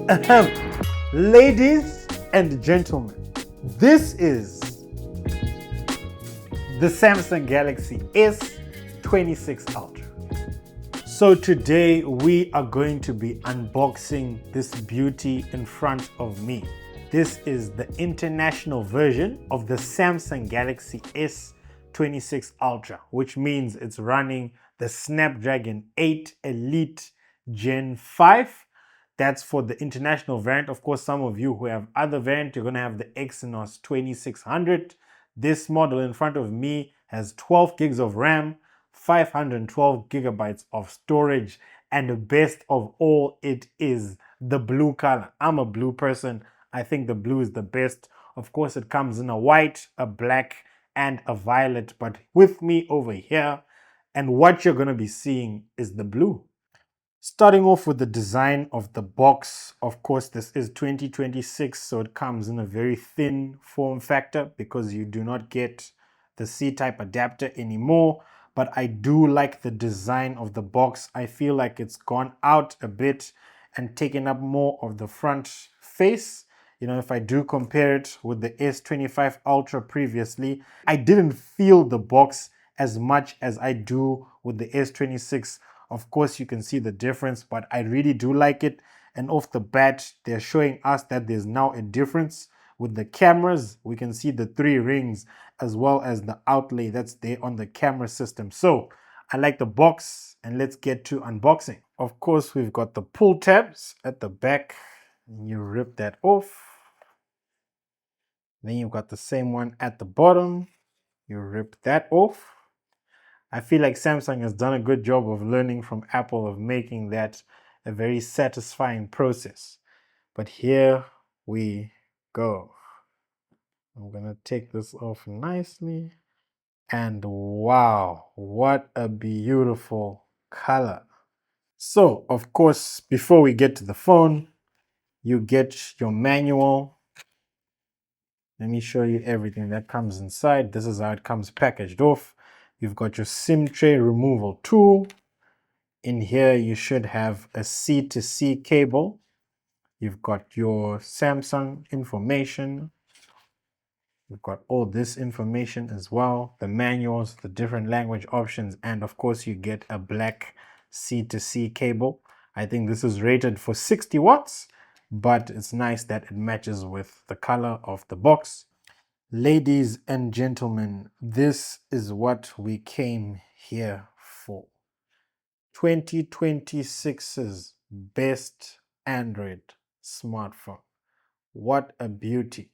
Ahem. Ladies and gentlemen, this is the Samsung Galaxy S26 Ultra. So today we are going to be unboxing this beauty in front of me. This is the international version of the Samsung Galaxy S26 Ultra, which means it's running the Snapdragon 8 Elite Gen 5. That's for the international variant. Of course, some of you who have other variant, you're going to have the Exynos 2600. This model in front of me has 12 gigs of RAM, 512 gigabytes of storage, and the best of all, it is the blue color. I'm a blue person. I think the blue is the best. Of course, it comes in a white, a black, and a violet, but with me over here, and what you're going to be seeing is the blue. Starting off with the design of the box, of course, this is 2026, so it comes in a very thin form factor because you do not get the C-type adapter anymore. But I do like the design of the box. I feel like it's gone out a bit and taken up more of the front face. You know, if I do compare it with the S25 Ultra previously, I didn't feel the box as much as I do with the S26. Of course, you can see the difference, but I really do like it. And off the bat, they're showing us that there's now a difference with the cameras. We can see the 3 rings as well as the outlay that's there on the camera system. So I like the box, and let's get to unboxing. Of course, we've got the pull tabs at the back. You rip that off. Then you've got the same one at the bottom. You rip that off. I feel like Samsung has done a good job of learning from Apple of making that a very satisfying process. But here we go. I'm gonna take this off nicely. And wow, what a beautiful color. So, of course, before we get to the phone, you get your manual. Let me show you everything that comes inside. This is how it comes packaged off. You've got your SIM tray removal tool. In here, you should have a C-to-C cable. You've got your Samsung information. You've got all this information as well, the manuals, the different language options, and of course, you get a black C-to-C cable. I think this is rated for 60 watts, but it's nice that it matches with the color of the box. Ladies and gentlemen, this is what we came here for. 2026's best Android smartphone. What a beauty.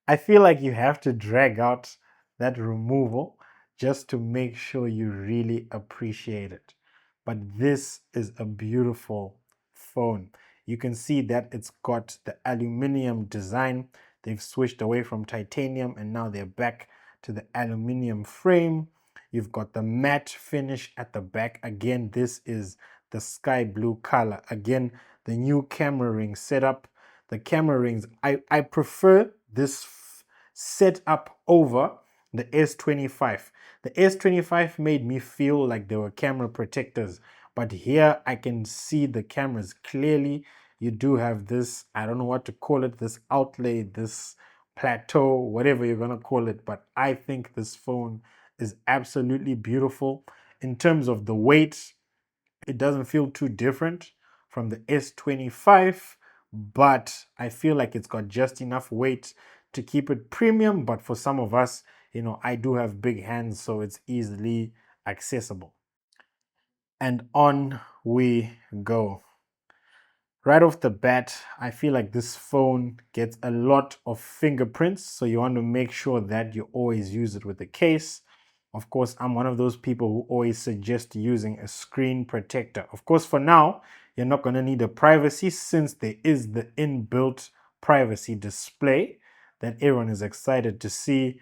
I feel like you have to drag out that removal just to make sure you really appreciate it. But this is a beautiful phone. You can see that it's got the aluminum design. They've switched away from titanium and now they're back to the aluminum frame. You've got the matte finish at the back. Again, this is the sky blue color. Again, the new camera ring setup. The camera rings, I prefer this setup over the S25. The S25 made me feel like they were camera protectors, but here I can see the cameras clearly. You do have this, I don't know what to call it, this outlay, this plateau, whatever you're gonna call it, but I think this phone is absolutely beautiful. In terms of the weight, it doesn't feel too different from the S25, but I feel like it's got just enough weight to keep it premium. But for some of us, you know, I do have big hands, so it's easily accessible. And on we go. Right off the bat, I feel like this phone gets a lot of fingerprints, so you want to make sure that you always use it with a case. Of course, I'm one of those people who always suggest using a screen protector. Of course, for now, you're not going to need a privacy since there is the inbuilt privacy display that everyone is excited to see.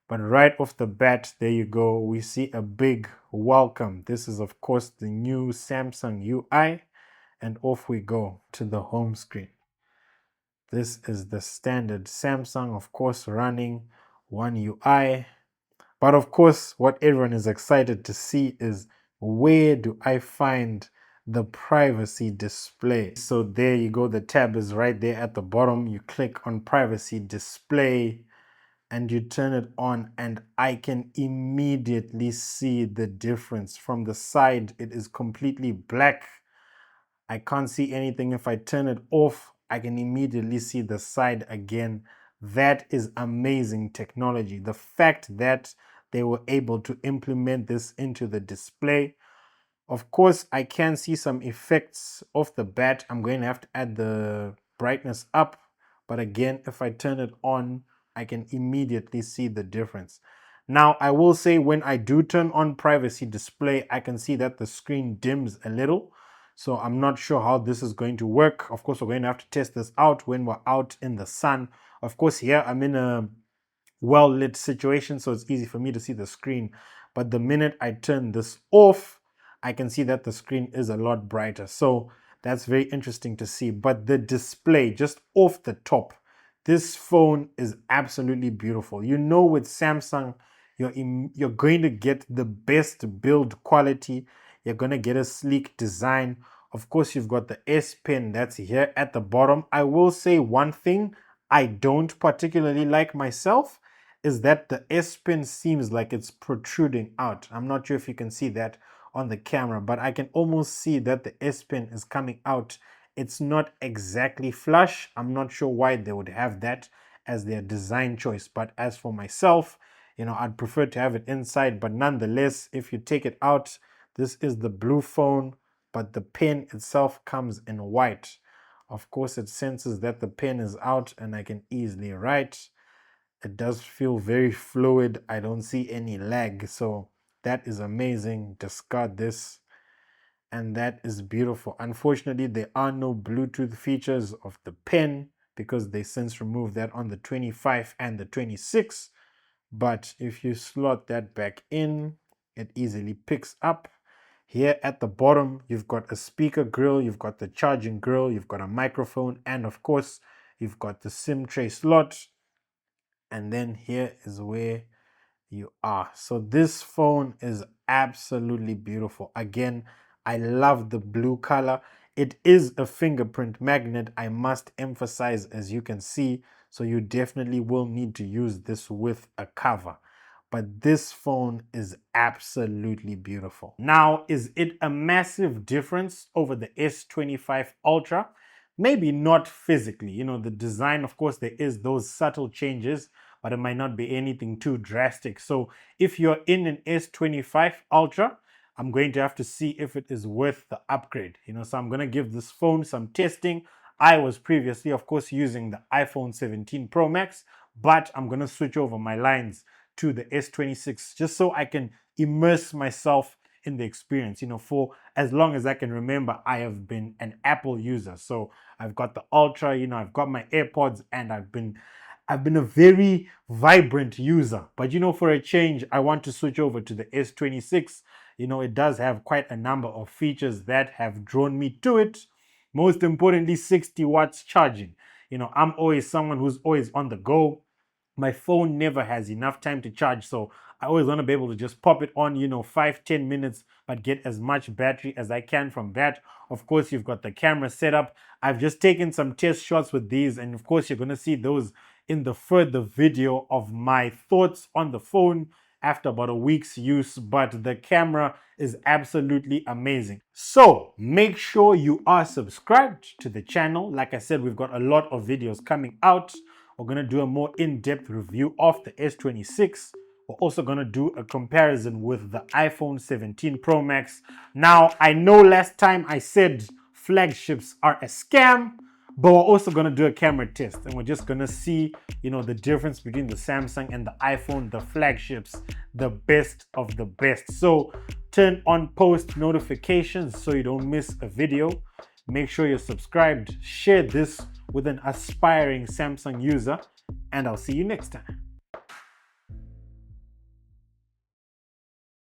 But right off the bat, there you go. We see a big welcome. This is, of course, the new Samsung UI. And off we go to the home screen. This is the standard Samsung, of course, running One UI. But of course, what everyone is excited to see is where do I find the privacy display? So there you go. The tab is right there at the bottom. You click on privacy display and you turn it on, and I can immediately see the difference. From the side, it is completely black. I can't see anything. If I turn it off, I can immediately see the side again. That is amazing technology. The fact that they were able to implement this into the display. Of course, I can see some effects off the bat. I'm going to have to add the brightness up. But again, if I turn it on, I can immediately see the difference. Now, I will say when I do turn on privacy display, I can see that the screen dims a little. So I'm not sure how this is going to work. Of course, we're going to have to test this out when we're out in the sun. Of course, here I'm in a well-lit situation, so it's easy for me to see the screen. But the minute I turn this off, I can see that the screen is a lot brighter. So that's very interesting to see. But the display, just off the top, this phone is absolutely beautiful. You know, with Samsung, you're going to get the best build quality. You're going to get a sleek design. Of course, you've got the S Pen that's here at the bottom. I will say one thing I don't particularly like myself is that the S Pen seems like it's protruding out. I'm not sure if you can see that on the camera, but I can almost see that the S Pen is coming out. It's not exactly flush. I'm not sure why they would have that as their design choice. But as for myself, I'd prefer to have it inside. But nonetheless, if you take it out, this is the blue phone, but the pen itself comes in white. Of course, it senses that the pen is out and I can easily write. It does feel very fluid. I don't see any lag. So that is amazing. Discard this. And that is beautiful. Unfortunately, there are no Bluetooth features of the pen because they since removed that on the 25 and the 26. But if you slot that back in, it easily picks up. Here at the bottom, you've got a speaker grill, you've got the charging grill, you've got a microphone, and of course, you've got the SIM tray slot. And then here is where you are. So this phone is absolutely beautiful. Again, I love the blue color. It is a fingerprint magnet, I must emphasize, as you can see. So you definitely will need to use this with a cover. But this phone is absolutely beautiful. Now, is it a massive difference over the S25 Ultra? Maybe not physically. The design, of course, there is those subtle changes, but it might not be anything too drastic. So if you're in an S25 Ultra, I'm going to have to see if it is worth the upgrade. So I'm going to give this phone some testing. I was previously, of course, using the iPhone 17 Pro Max, but I'm going to switch over my lines to the S26 just so I can immerse myself in the experience. For as long as I can remember, I have been an Apple user. So I've got the Ultra, I've got my AirPods, and I've been a very vibrant user. But for a change, I want to switch over to the S26. It does have quite a number of features that have drawn me to it. Most importantly, 60 watts charging. I'm always someone who's always on the go. My phone never has enough time to charge, so I always want to be able to just pop it on, 5-10 minutes, but get as much battery as I can from that. Of course, you've got the camera setup. I've just taken some test shots with these, and of course, you're going to see those in the further video of my thoughts on the phone after about a week's use, but the camera is absolutely amazing. So make sure you are subscribed to the channel. Like I said, we've got a lot of videos coming out. We're going to do a more in-depth review of the S26. We're also going to do a comparison with the iPhone 17 Pro Max. Now, I know last time I said flagships are a scam, but we're also going to do a camera test, and we're just going to see, the difference between the Samsung and the iPhone, the flagships, the best of the best. So turn on post notifications so you don't miss a video. Make sure you're subscribed. Share this with an aspiring Samsung user, and I'll see you next time.